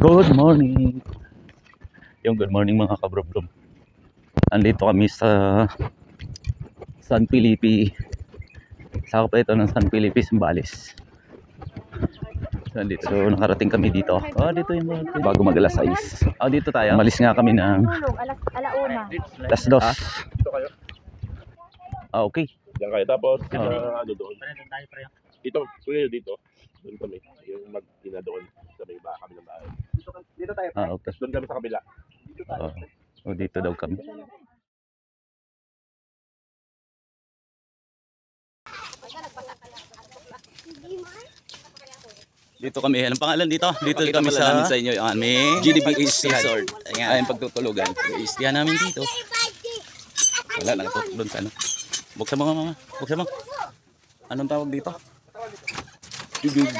Good morning. Yung good morning mga kabro-bro. Andito kami sa San Felipe. Sakop ito ng San Felipe, Zambales. So nakarating kami dito. Dito yung bago mag alas 6. Dito tayo. Malis nga kami ng alas 2. Dito kayo? Okay. Diyan kayo. Tapos, ano doon? Dito, dito. Doon kami. Yung mag-ina doon. Sa may kami ng bahay. Dito tayo. Okay. Doon kami sa kabila. Dito daw kami. Dito kami. Anong pangalan dito? Dito kami sa inyo. May GDB Resort. Ayan, pagtutulugan. Istihan namin dito. Wala, nakatok doon sa ano. Buksan mo mama. Buksan mo. Anong tawag dito? Gigs.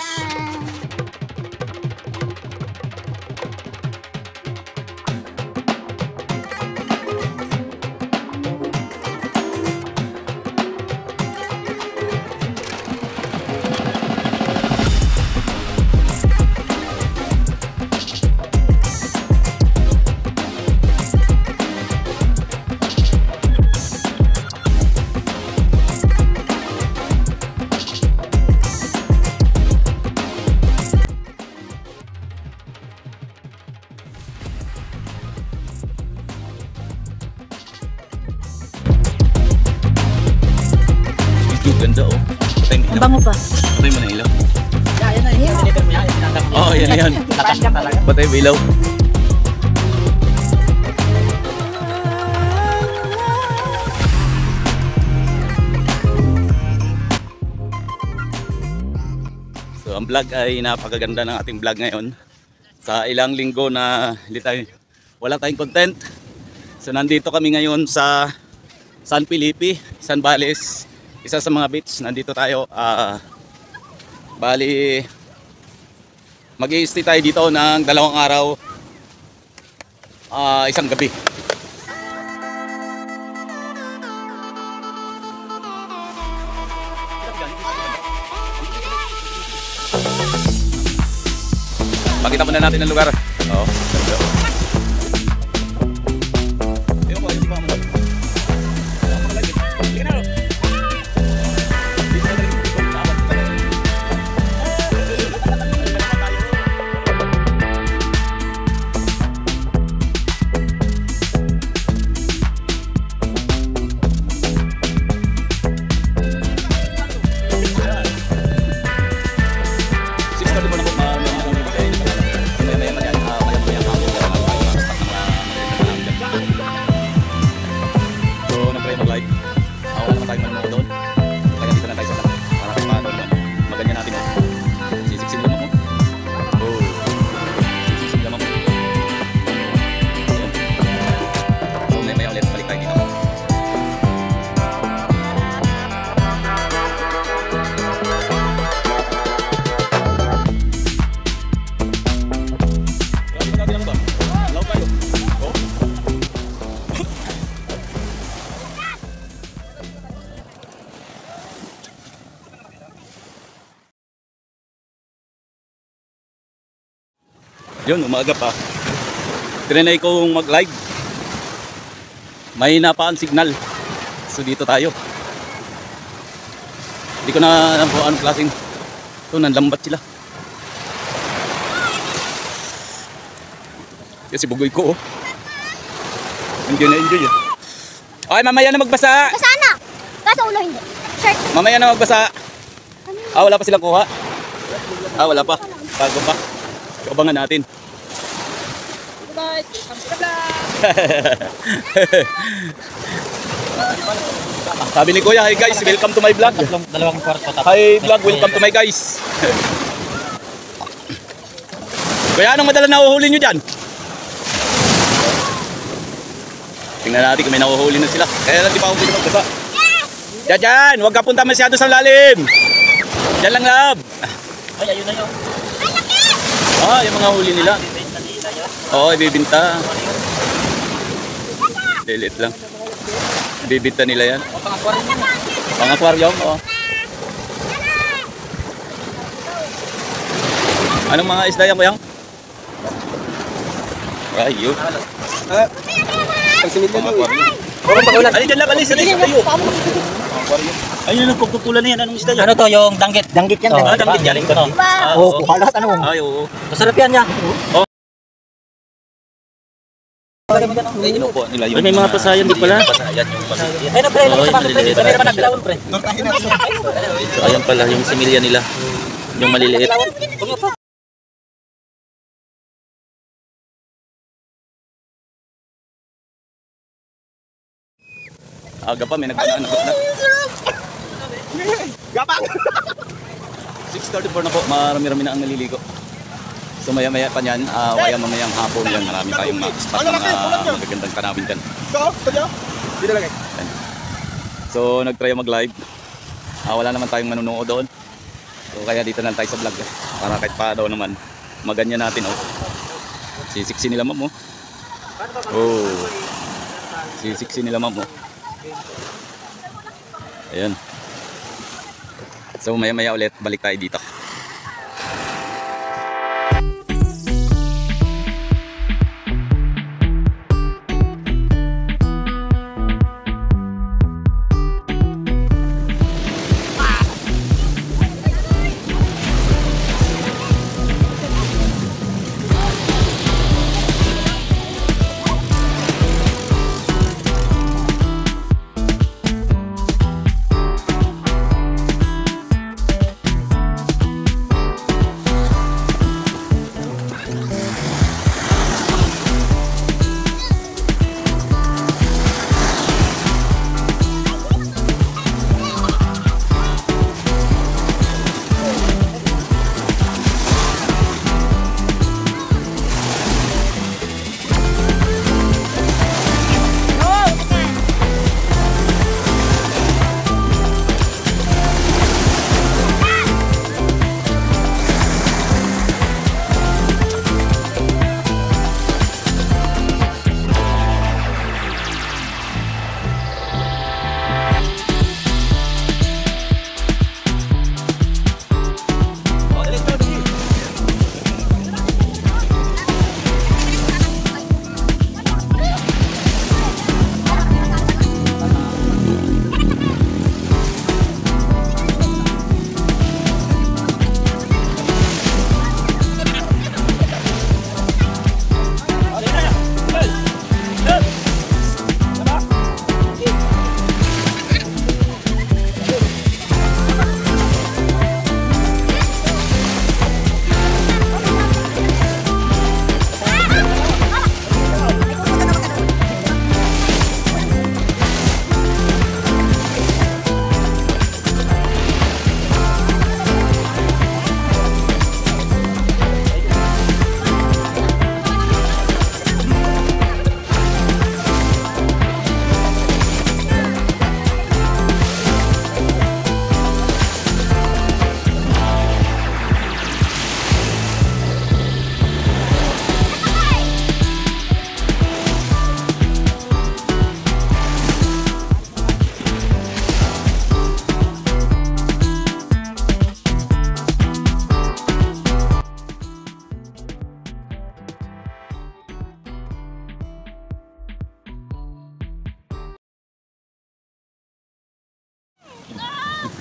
Ganda Ang bango pa. Patay mo na ilaw. Yan na yun. Yan yan. Patay mo ilaw. So ang vlog ay napakaganda ng ating vlog ngayon. Sa ilang linggo na wala tayong content. So nandito kami ngayon sa San Felipe, Zambales. Isa sa mga beach, nandito tayo. Bali, mag-i-stay tayo dito ng 2 araw, 1 gabi. Pakita muna natin ang lugar. Yun, umaga pa. Trinay kong mag-live. Mahina pa ang signal. So dito tayo. Hindi ko na alam kung anong klaseng. Ito, nanlambat sila. Kasi bugoy ko, oh. Enjoy na enjoy, eh. Okay, mamaya na magbasa. Basa na! Kaso ulo hindi. Shirt. Mamaya na magbasa. Wala pa silang kuha. Wala pa. Bago pa. Abangan natin. Guys, welcome to the vlog. Sabi ni Kuya, hi guys, welcome to my vlog. Dalawang kwarto. Hi vlog, welcome to my guys. Kuya, anong madalas nahuhuli nyo dyan? Tingnan natin kung may nahuhuli na sila. Kaya lang di pa ako pwede magbasa. Diyan, huwag ka punta masyado sa lalim. Diyan lang, lab. Ay, ayun na yun. Yung mga huli nila. Oo, ibibinta. Lilit lang. Ibibinta nila yan. Pang-aquarium, oh. Anong mga isda yan, Kuyang? Ayun. Pang-aquarium. Alin dyan lang, alis. Ayun. Ayun, nagkukutulan na yan. Anong isda yan? Ano to, yung danggit? Danggit yan. Danggit yan. Oo, kuhalat ano. Ay, oo. Masarap yan niya. Ayun po nila yung may mga pasayan di pala. Pasayan yung maliit. Ay, na pre, lang sa mga pre. May naman naglaon pre. So ayan pala yung similya nila. Yung maliliit. Aga pa, may nagpanaan na. Gapang! 6:34 na po, marami-rami na ang naliligo. So maya-maya pa niyan, kaya mamayang hapon yan, marami tayong spot ng magagandang tanawin dyan. So nag-try mag-live. Wala naman tayong manunood doon. So kaya dito na tayo sa vlog. Para kahit pa daw naman, maganyan natin, oh. Sisiksi nila, ma'am, oh. Oh. Sisiksi nila, ma'am, oh. Ayan. So maya-maya ulit, balik tayo dito.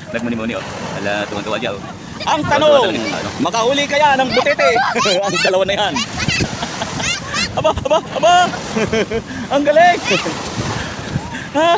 Nagmuni-muni, oh. Ala, tuwan-tuwa dyan, oh. Ang tanong, makahuli kaya ng butete? Ang dalawa na yan. Aba, aba, aba! Ang galing! Ha?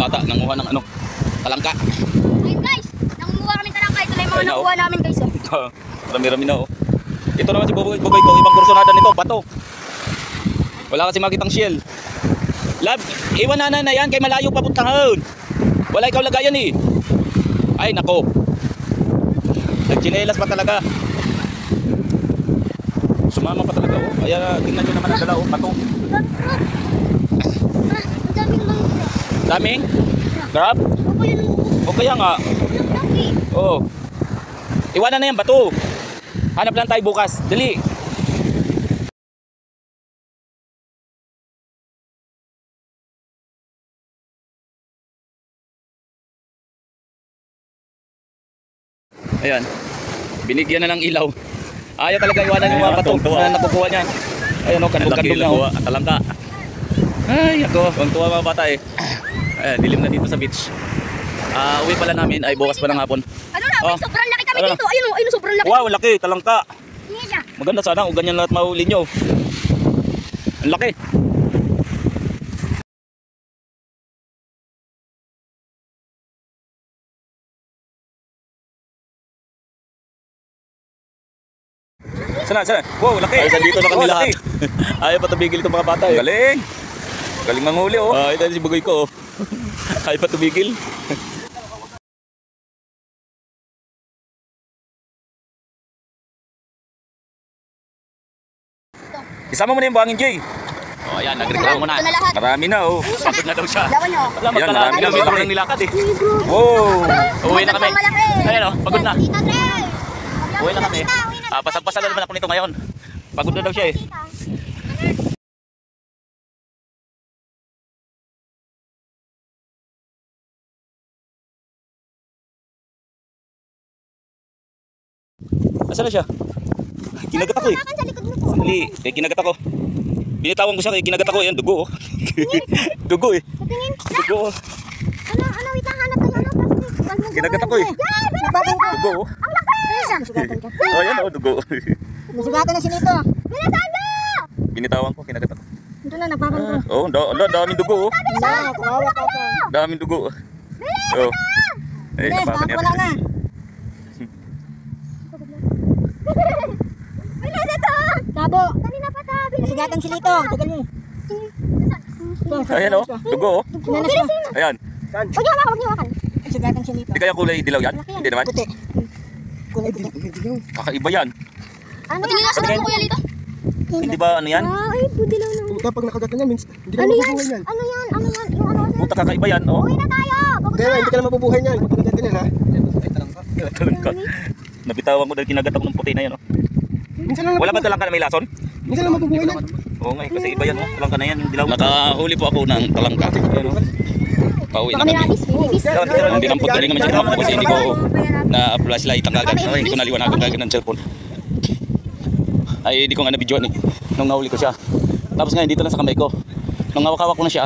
bata nanguha ng ano, talangka. Ayun guys, nangunguha kami talangka. Ito na yung mga nakuha namin guys. Oh. Marami-rami na oh. Ito naman si Buboy ko, ibang kursunada nito, bato. Wala kasi makitang shell. Lab, iwan na yan kay malayo papuntahan. Wala ikaw lagayan eh. Ay nako. Nagchinelas pa talaga. Sumama pa talaga oh. Kaya tingnan nyo naman ang dala oh, bato. Ang daming mangra. Daming? Grab? O kaya nga. Oo. Iwanan na yan bato. Hanap lang tayo bukas. Dali. Ayan. Binigyan na ng ilaw. Ayaw talaga iwanan yung mga bato na nakukuha niya. Ayan o, kandog-kandog na o. Talangka. Ay, ako. Ang tuwa mga bata eh. Ayan, dilim na dito sa beach. Uwi pala namin ay bukas pa ng hapon. Ano na, may sobrang laki kami dito. Ayun o, sobrang laki. Wow, laki, talangka. Niya. Maganda sana kung ganyan lahat mahuli nyo. Ang laki. Sana. Wow, laki. Ay, dito na kami lahat. Ayaw pa tumigil itong mga bata eh. Galing. Galing manghuli oh. Ito si Bugoy ko oh. Ayaw pa tumigil. Isama mo na yung buhangin, Joy. Oh, ayan, nag-reklamo mo na. Ito na lahat. Marami na, oh. Pagod na daw siya. Lawan nyo. Wala, magkalaki na. May lang nilakad eh. Wow! Uwi na kami. Ayan, oh, pagod na. Uwi na kami. Pasag-pasag na naman ako nito ngayon. Pagod na daw siya eh. Asan na siya? Kinagat ako eh. Sandali, kinagat ako. Binitawan ko siya kaya kinagat ako. Ayan, dugo oh. Dugo eh. Dugo oh. Ano, wait lang, hanap tayo. Kinagat ako eh. Dugo oh. Nasugatan ka. Oh, ayan oh, dugo. Nasugatan na si Nito. Bilisan mo! Binitawan ko, kinagat ako. Ito na, napakan ko. Oh, daming dugo oh. Kawawa ka po. Daming dugo. Oh. Eh, Yes, napakan wala yan. na. Bilis ito! Tabo! Kanina pa ta! Nasugatan si Lito. Tagal mo. Ayan oh, dugo oh. Bilis mo! Ayan. Huwag niyo hawakan, huwag niyo hawakan. Nasugatan si Lito. Hindi kaya kulay dilaw yan? Hindi naman. Puti. Kulay puti. Kakaiba yan. Ano yan? Nasugatan mo kuya Lito? Hindi ba ano yan? Ay, puti lang naman. Puta, pag nakagatan niya, means hindi ka Ano yan? mabubuhay niyan. Ano yan? Ano yan? Yung ano? Puta, kakaiba yan oh. Uwi na tayo! Kaya hindi ka na mabubuhay niyan. Pag nakagatan niyan, ha? Talon ka. Nabitawan ko dahil kinagat ako ng puti na yan oh. Minsan lang, Wala ba talangka na may lason? minsan lang mabubuhay niyan. Oo nga, kasi iba yan oh. Talangka na yan, yung dilaw. Nakahuli po ako ng talangka. Ayan oh. Pauwi na Baka may kami. ratis. Hindi nampot galing naman siya kasi hindi ko na flashlight ang kagad. Ay, hindi ko naliwanagan kagad ng cellphone. Ay, hindi ko nga na-videoan eh. Nung nahuli ko siya. Tapos ngayon, dito lang sa kamay ko. Nung hawak-hawak ko na siya,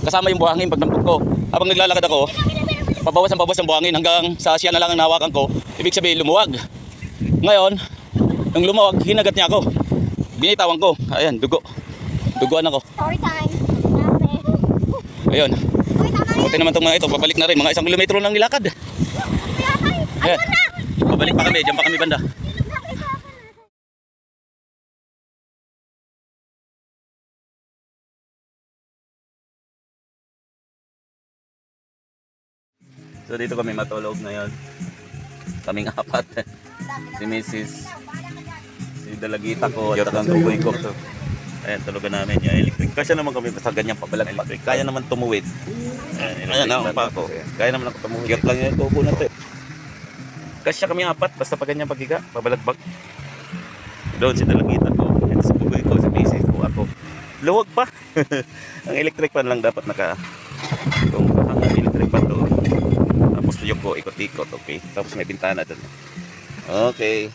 kasama yung buhangin pag nampot ko. Habang naglalakad ako, pabawas ang buhangin hanggang sa siya na lang ang nahawakan ko. Ibig sabihin, lumuwag. Ngayon, nung lumawag, hinagat niya ako. Binitawan ko. Ayan, dugo. Duguan ako. Story time. Ayun. Buti naman itong mga ito, babalik na rin. Mga 1 kilometro lang nilakad. Ayan. Babalik pa kami, dyan pa kami banda. So dito kami matulog ngayon. Kaming apat. Si Mrs. Si Dalagita ko at ang tuboy ko. So, ayan, tulugan namin yung electric. Kasi naman kami basta ganyan pabalang electric. Kaya naman tumuwid. Ayan ako pa ako. Kaya naman ako tumuwid. Gat lang yung tubo natin. Kasi kami apat. Basta pa ganyan paghiga. Pabalagbag. Doon si Dalagita ko. Ito si tuboy ko. Si Mrs. ko ako. Luwag pa. Ang electric pan lang dapat naka. Kung ang electric pan doon. Tapos yung ko ikot-ikot. Okay. Tapos may bintana doon. Okay.